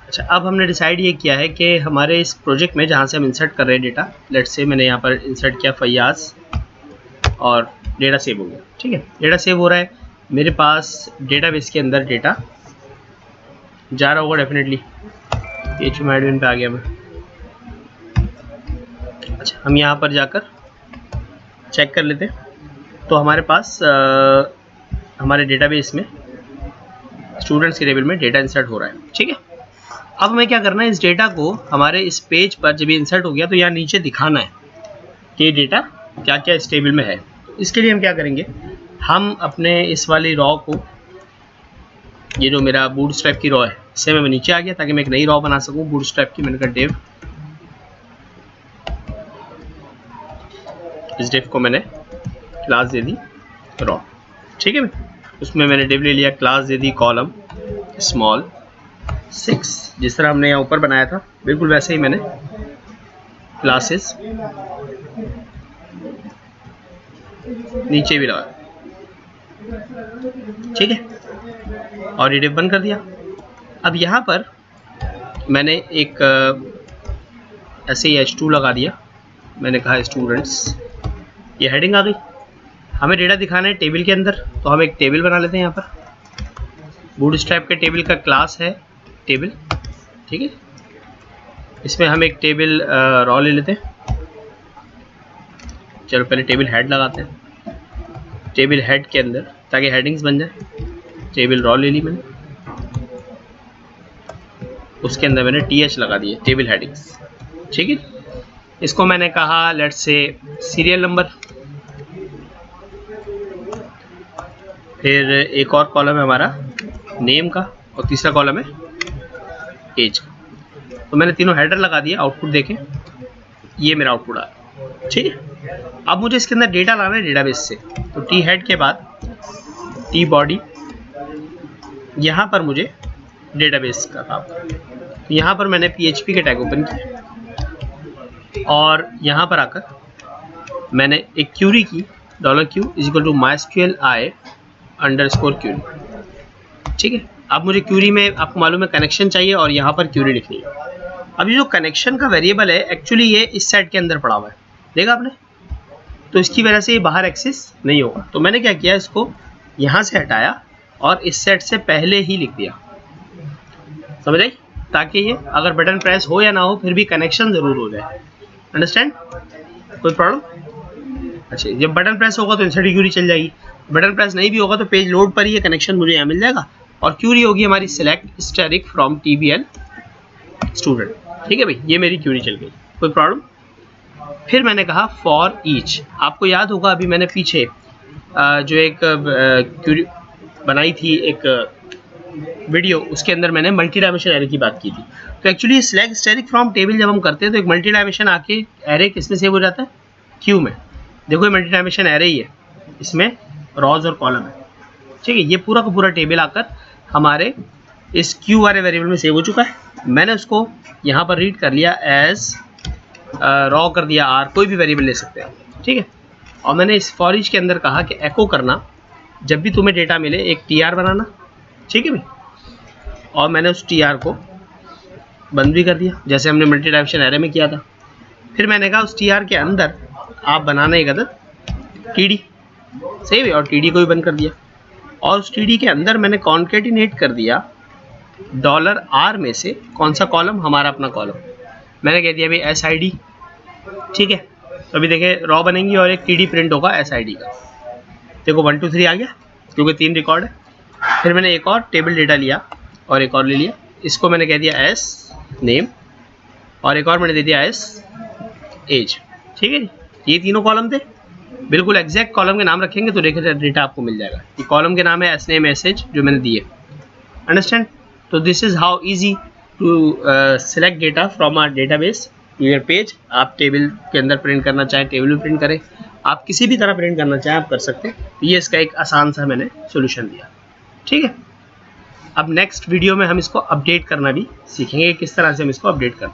अच्छा, अब हमने डिसाइड ये किया है कि हमारे इस प्रोजेक्ट में जहाँ से हम इंसर्ट कर रहे हैं डेटा, लेट्स से मैंने यहाँ पर इंसर्ट किया फैयाज और डेटा सेव हो गया। ठीक है, डेटा सेव हो रहा है, मेरे पास डेटाबेस के अंदर डेटा जा रहा होगा डेफिनेटली। PHP पे आ गया मैं। अच्छा, हम यहाँ पर जाकर चेक कर लेते हैं। तो हमारे पास हमारे डेटाबेस में स्टूडेंट्स के टेबल में डेटा इंसर्ट हो रहा है। ठीक है, अब हमें क्या करना है, इस डेटा को हमारे इस पेज पर जब ये इंसर्ट हो गया तो यहाँ नीचे दिखाना है कि डेटा क्या क्या इस टेबल में है। तो इसके लिए हम क्या करेंगे, हम अपने इस वाली रॉ को, ये जो मेरा बूटस्ट्रैप की रॉ है, इससे मैं नीचे आ गया ताकि मैं एक नई रॉ बना सकूँ बूटस्ट्रैप की। मैंने कहा डिव, इस डिव को मैंने क्लास दे दी रॉ। ठीक है, उसमें मैंने डिव ले लिया, class they the column small 6, जिस तरह हमने यहाँ ऊपर बनाया था बिल्कुल वैसे ही मैंने क्लासेस नीचे भी लगाया। ठीक है, और ये डिव बंद कर दिया। अब यहाँ पर मैंने एक ऐसे ही H2 लगा दिया, मैंने कहा स्टूडेंट्स, ये हेडिंग आ गई। हमें डेटा दिखाना है टेबल के अंदर, तो हम एक टेबल बना लेते हैं। यहाँ पर बूटस्ट्रैप के टेबल का क्लास है टेबल। ठीक है, इसमें हम एक टेबल रॉ ले लेते हैं। चलो पहले टेबल हेड लगाते हैं। टेबल हेड के अंदर, ताकि हेडिंग्स बन जाए, टेबल रॉ ले ली मैंने, उसके अंदर मैंने TH लगा दिए, टेबल हेडिंग्स। ठीक है, इसको मैंने कहा लेट्स से सीरियल नंबर। फिर एक और कॉलम है हमारा नेम का, और तीसरा कॉलम है एज का। तो मैंने तीनों हेडर लगा दिया। आउटपुट देखें, ये मेरा आउटपुट आ रहा है। ठीक है, अब मुझे इसके अंदर डेटा लाना है डेटाबेस से। तो टी हेड के बाद टी बॉडी, यहाँ पर मुझे डेटाबेस का काम करना है। तो यहाँ पर मैंने PHP के टैग ओपन किया और यहाँ पर आकर मैंने एक क्यूरी की, $Q = MySQLi _ query। ठीक है, अब मुझे क्यूरी में आपको मालूम है कनेक्शन चाहिए और यहाँ पर क्यूरी लिखनी है। अब ये जो कनेक्शन का वेरिएबल है एक्चुअली ये इस सेट के अंदर पड़ा हुआ है, देखा आपने, तो इसकी वजह से ये बाहर एक्सेस नहीं होगा। तो मैंने क्या किया, इसको यहाँ से हटाया और इस सेट से पहले ही लिख दिया, समझ आई, ताकि ये अगर बटन प्रेस हो या ना हो फिर भी कनेक्शन ज़रूर हो जाए। अंडरस्टैंड, कोई प्रॉब्लम? अच्छा, जब बटन प्रेस होगा तो इंसर्ट क्यूरी चल जाएगी, बटन प्रेस नहीं भी होगा तो पेज लोड पर ही ये कनेक्शन मुझे यहाँ मिल जाएगा। और क्यूरी होगी हमारी select static from TBL student. ठीक है भाई, ये मेरी क्यूरी चल गई, कोई प्रॉब्लम? फिर मैंने कहा फॉर ईच। आपको याद होगा अभी मैंने पीछे जो एक क्यूरी बनाई थी, एक वीडियो, उसके अंदर मैंने मल्टी डायमेंशन एरे की बात की थी। तो actually select static from table जब हम करते हैं तो एक मल्टी डायमेंशन आके एरे किस में सेव हो जाता है, क्यू में। देखो ये मल्टी डायमेंशन एरे ही है, इसमें रॉज और कॉलम है। ठीक है, ये पूरा का पूरा टेबल आकर हमारे इस क्यू वाले वेरिएबल में सेव हो चुका है। मैंने उसको यहाँ पर रीड कर लिया एज रॉ कर दिया, आर, कोई भी वेरिएबल ले सकते हैं। ठीक है, और मैंने इस फॉर ईच के अंदर कहा कि एको करना जब भी तुम्हें डेटा मिले एक TR बनाना। ठीक है भाई, और मैंने उस TR को बंद भी कर दिया जैसे हमने मल्टी डायमेंशन एरे में किया था। फिर मैंने कहा उस TR के अंदर आप बनाना एक अदद TD, सही है, और TD को भी बंद कर दिया। और उस TD के अंदर मैंने कॉन्केटिनेट कर दिया $R में से कौन सा कॉलम, हमारा अपना कॉलम। मैंने कह दिया भाई SID। ठीक है, तो अभी देखें रॉ बनेंगी और एक TD प्रिंट होगा SID का। देखो 1 2 3 आ गया क्योंकि 3 रिकॉर्ड है। फिर मैंने एक और टेबल डेटा लिया और एक और ले लिया, इसको मैंने कह दिया एस नेम और एक और मैंने दे दिया एस एज। ठीक है जी, ये तीनों कॉलम थे, बिल्कुल एग्जैक्ट कॉलम के नाम रखेंगे तो डेटा आपको मिल जाएगा। ये कॉलम के नाम है एस नेम एस एज जो मैंने दिए। अंडरस्टैंड, तो this is how easy to select data from our database to your page. आप टेबल के अंदर प्रिंट करना चाहें टेबल में प्रिंट करें, आप किसी भी तरह प्रिंट करना चाहें आप कर सकते हैं। ये इसका एक आसान सा मैंने सोल्यूशन दिया। ठीक है, अब नेक्स्ट वीडियो में हम इसको अपडेट करना भी सीखेंगे, किस तरह से हम इसको अपडेट करते हैं।